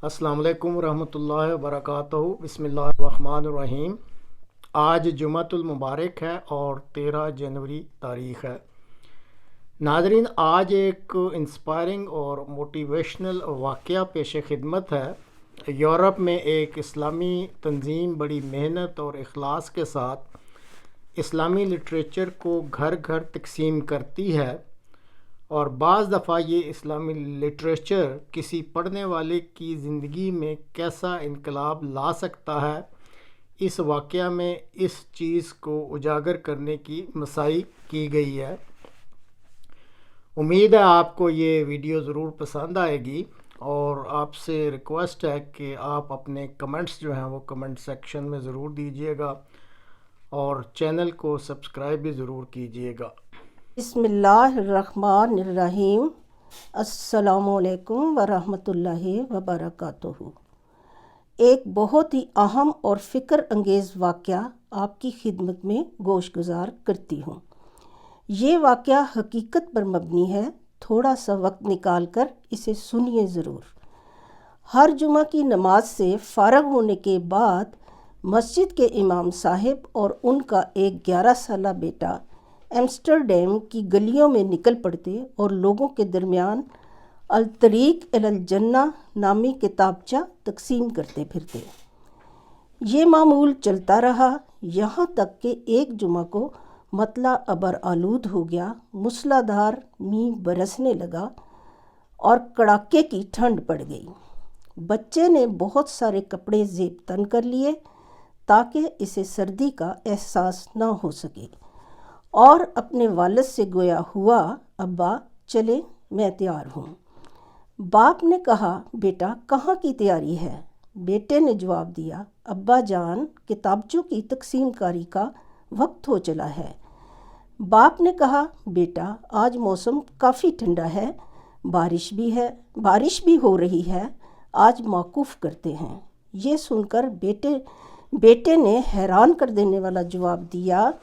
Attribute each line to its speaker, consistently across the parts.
Speaker 1: अस्सलाम वालेकुम रहमतुल्लाहि व बरकातहू। बिस्मिल्लाहिर्रहमानिर्रहीम। आज जुमअतुल मुबारक है और 13 जनवरी तारीख़ है। नाज़रीन, आज एक इंस्पायरिंग और मोटिवेशनल वाक़या पेश खिदमत है। यूरोप में एक इस्लामी तंजीम बड़ी मेहनत और इखलास के साथ इस्लामी लिटरेचर को घर घर तकसीम करती है और बाज़ दफ़ा ये इस्लामी लिटरेचर किसी पढ़ने वाले की ज़िंदगी में कैसा इनकलाब ला सकता है, इस वाक़या में इस चीज़ को उजागर करने की मसाई की गई है। उम्मीद है आपको ये वीडियो ज़रूर पसंद आएगी और आपसे रिक्वेस्ट है कि आप अपने कमेंट्स जो हैं वो कमेंट सेक्शन में ज़रूर दीजिएगा और चैनल को सब्सक्राइब भी ज़रूर कीजिएगा।
Speaker 2: बिस्मिल्लाहिर्रहमानिर्रहीम। अस्सलामुअलैकुम वरहमतुल्लाहि वबरकातुहू। एक बहुत ही अहम और फ़िक्र अंगेज़ वाक़या आपकी खिदमत में गोशगुजार करती हूँ। ये वाक़या हकीकत पर मबनी है। थोड़ा सा वक्त निकाल कर इसे सुनिए ज़रूर। हर जुमा की नमाज से फ़ारग होने के बाद मस्जिद के इमाम साहिब और उनका एक 11 साला बेटा एम्स्टरडैम की गलियों में निकल पड़ते और लोगों के दरमियान अल तरीक इलल जन्ना नामी किताबचा तकसीम करते फिरते। ये मामूल चलता रहा, यहाँ तक कि एक जुमा को मतला अबर आलूद हो गया। मूसलाधार मींह बरसने लगा और कड़ाके की ठंड पड़ गई। बच्चे ने बहुत सारे कपड़े जेब तन कर लिए ताकि इसे सर्दी का एहसास ना हो सके और अपने वालिद से गोया हुआ, अब्बा चले, मैं तैयार हूँ। बाप ने कहा, बेटा कहाँ की तैयारी है? बेटे ने जवाब दिया, अब्बा जान किताबचों की तकसीमकारी का वक्त हो चला है। बाप ने कहा, बेटा आज मौसम काफ़ी ठंडा है, बारिश भी हो रही है, आज मौकूफ़ करते हैं। ये सुनकर बेटे ने हैरान कर देने वाला जवाब दिया,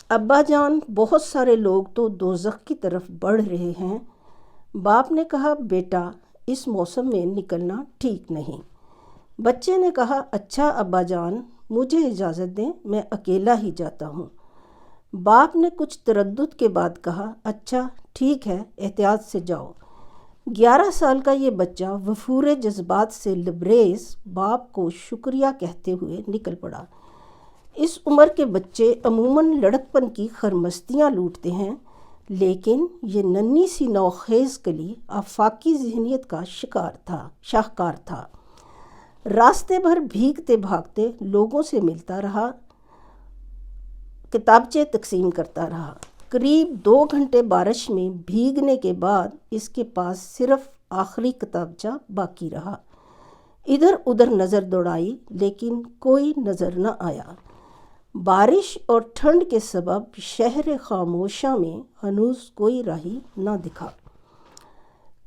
Speaker 2: अब्बा जान बहुत सारे लोग तो दोज़ख की तरफ बढ़ रहे हैं। बाप ने कहा, बेटा इस मौसम में निकलना ठीक नहीं। बच्चे ने कहा, अच्छा अब्बा जान मुझे इजाज़त दें, मैं अकेला ही जाता हूँ। बाप ने कुछ तरद्दुद के बाद कहा, अच्छा ठीक है, एहतियात से जाओ। 11 साल का ये बच्चा वफूर जज्बात से लबरेज बाप को शुक्रिया कहते हुए निकल पड़ा। इस उम्र के बच्चे अमूमन लड़कपन की खरमस्तियाँ लूटते हैं, लेकिन ये नन्ही सी नौखेज़ कली आफाकी ज़हनियत का शाहकार था। रास्ते भर भीगते भागते लोगों से मिलता रहा, किताबचे तकसीम करता रहा। करीब 2 घंटे बारिश में भीगने के बाद इसके पास सिर्फ आखिरी किताबचा बाकी रहा। इधर उधर नज़र दौड़ाई लेकिन कोई नज़र न आया। बारिश और ठंड के सबब शहर खामोशा में हनूज कोई राही न दिखा।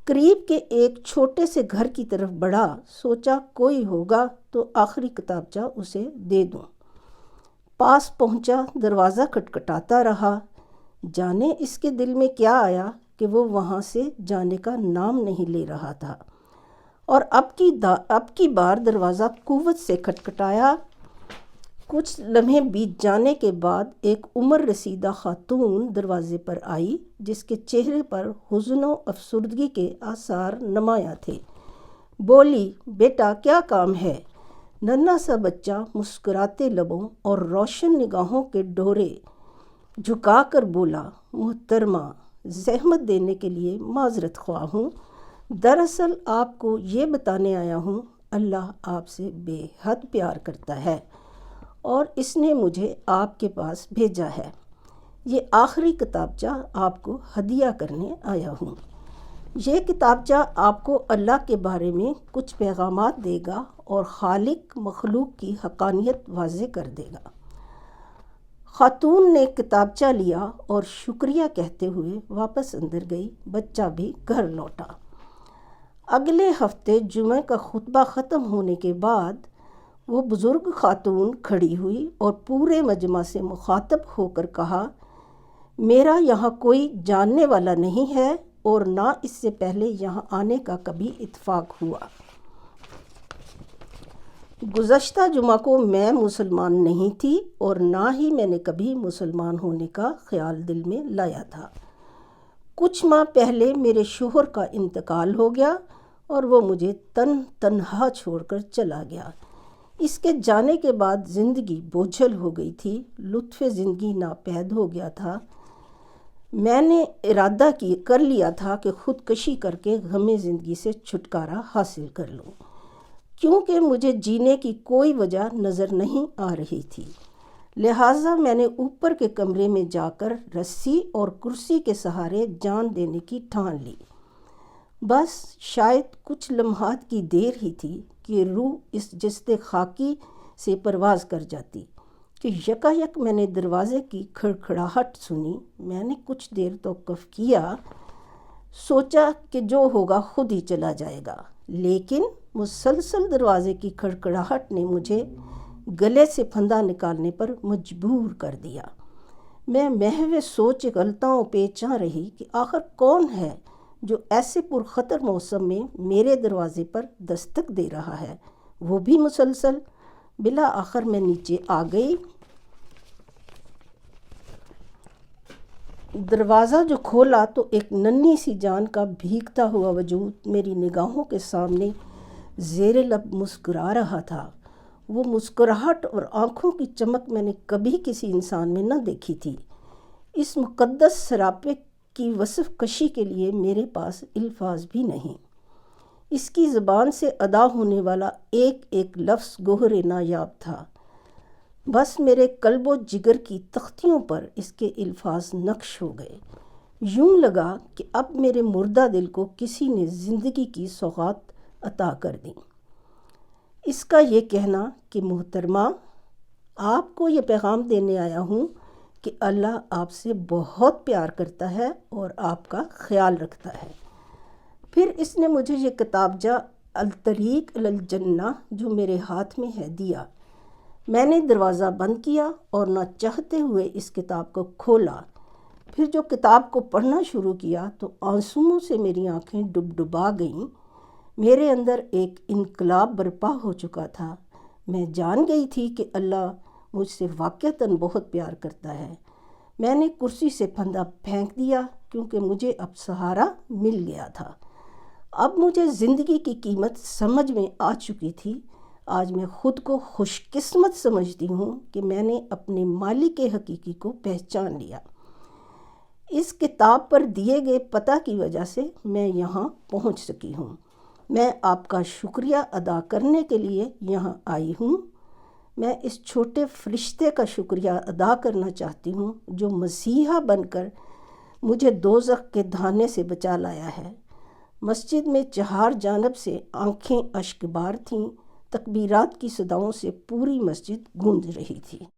Speaker 2: करीब के एक छोटे से घर की तरफ बढ़ा, सोचा कोई होगा तो आखिरी किताबचा उसे दे दूं। पास पहुंचा, दरवाज़ा खटखटाता रहा। जाने इसके दिल में क्या आया कि वो वहाँ से जाने का नाम नहीं ले रहा था और अब की बार दरवाज़ा कुव्वत से खटखटाया। कुछ लम्हे बीत जाने के बाद एक उम्र रसीदा खातून दरवाज़े पर आई, जिसके चेहरे पर हुज़्न व अफसुर्दगी के आसार नुमायाँ थे। बोली, बेटा क्या काम है? नन्हा सा बच्चा मुस्कुराते लबों और रोशन निगाहों के डोरे झुकाकर बोला, मुहतरमा ज़हमत देने के लिए माज़रत ख्वाह हूँ। दरअसल आपको ये बताने आया हूँ, अल्लाह आपसे बेहद प्यार करता है और इसने मुझे आपके पास भेजा है। ये आखिरी किताबचा आपको हदिया करने आया हूँ। ये किताबचा आपको अल्लाह के बारे में कुछ पैगामात देगा और खालिक मखलूक की हक़ानियत वाज़े कर देगा। खातून ने किताबचा लिया और शुक्रिया कहते हुए वापस अंदर गई। बच्चा भी घर लौटा। अगले हफ्ते जुमे का खुतबा ख़त्म होने के बाद वो बुज़ुर्ग खातून खड़ी हुई और पूरे मजमा से मुखातब होकर कहा, मेरा यहाँ कोई जानने वाला नहीं है اور نہ اس سے پہلے یہاں آنے کا کبھی اتفاق ہوا۔ گزشتہ جمعہ کو میں مسلمان نہیں تھی اور نہ ہی میں نے کبھی مسلمان ہونے کا خیال دل میں لایا تھا۔ کچھ ماہ پہلے میرے شوہر کا انتقال ہو گیا اور وہ مجھے تنہا چھوڑ کر چلا گیا۔ اس کے جانے کے بعد زندگی بوجھل ہو گئی تھی، لطف زندگی ناپید ہو گیا تھا۔ میں نے ارادہ کر لیا تھا کہ خودکشی کر کے غم زندگی سے چھٹکارا حاصل کر لوں، کیونکہ مجھے جینے کی کوئی وجہ نظر نہیں آ رہی تھی۔ لہٰذا میں نے اوپر کے کمرے میں جا کر رسی اور کرسی کے سہارے جان دینے کی ٹھان لی۔ بس شاید کچھ لمحات کی دیر ہی تھی کہ روح اس جسد خاکی سے پرواز کر جاتی کہ یکایک میں نے دروازے کی کھڑکھڑاہٹ سنی۔ میں نے کچھ دیر توقف کیا، سوچا کہ جو ہوگا خود ہی چلا جائے گا، لیکن مسلسل دروازے کی کھڑکھڑاہٹ نے مجھے گلے سے پھندا نکالنے پر مجبور کر دیا۔ میں محو سوچ غلطاؤں پیچاں رہی کہ آخر کون ہے جو ایسے پرخطر موسم میں میرے دروازے پر دستک دے رہا ہے، وہ بھی مسلسل۔ بالآخر میں نیچے آ گئی۔ دروازہ جو کھولا تو ایک ننھی سی جان کا بھیگتا ہوا وجود میری نگاہوں کے سامنے زیر لب مسکرا رہا تھا۔ وہ مسکراہٹ اور آنکھوں کی چمک میں نے کبھی کسی انسان میں نہ دیکھی تھی۔ اس مقدس سراپے کی وصف کشی کے لیے میرے پاس الفاظ بھی نہیں۔ اس کی زبان سے ادا ہونے والا ایک ایک لفظ گوہر نایاب تھا۔ بس میرے قلب و جگر کی تختیوں پر اس کے الفاظ نقش ہو گئے۔ یوں لگا کہ اب میرے مردہ دل کو کسی نے زندگی کی سوغات عطا کر دی۔ اس کا یہ کہنا کہ محترمہ، آپ کو یہ پیغام دینے آیا ہوں کہ اللہ آپ سے بہت پیار کرتا ہے اور آپ کا خیال رکھتا ہے۔ پھر اس نے مجھے یہ کتابچہ الطریق الی الجنہ جو میرے ہاتھ میں ہے دیا۔ میں نے دروازہ بند کیا اور نہ چاہتے ہوئے اس کتاب کو کھولا۔ پھر جو کتاب کو پڑھنا شروع کیا تو آنسوؤں سے میری آنکھیں ڈبڈبا گئیں۔ میرے اندر ایک انقلاب برپا ہو چکا تھا۔ میں جان گئی تھی کہ اللہ مجھ سے واقعتاً بہت پیار کرتا ہے۔ میں نے کرسی سے پھندا پھینک دیا کیونکہ مجھے اب سہارا مل گیا تھا۔ اب مجھے زندگی کی قیمت سمجھ میں آ چکی تھی۔ آج میں خود کو خوش قسمت سمجھتی ہوں کہ میں نے اپنے مالک حقیقی کو پہچان لیا۔ اس کتاب پر دیے گئے پتہ کی وجہ سے میں یہاں پہنچ سکی ہوں۔ میں آپ کا شکریہ ادا کرنے کے لیے یہاں آئی ہوں۔ میں اس چھوٹے فرشتے کا شکریہ ادا کرنا چاہتی ہوں جو مسیحا بن کر مجھے دوزخ کے دھانے سے بچا لایا ہے۔ مسجد میں چہار جانب سے آنکھیں اشک بار تھیں، تکبیرات کی صداؤں سے پوری مسجد گونج رہی تھی۔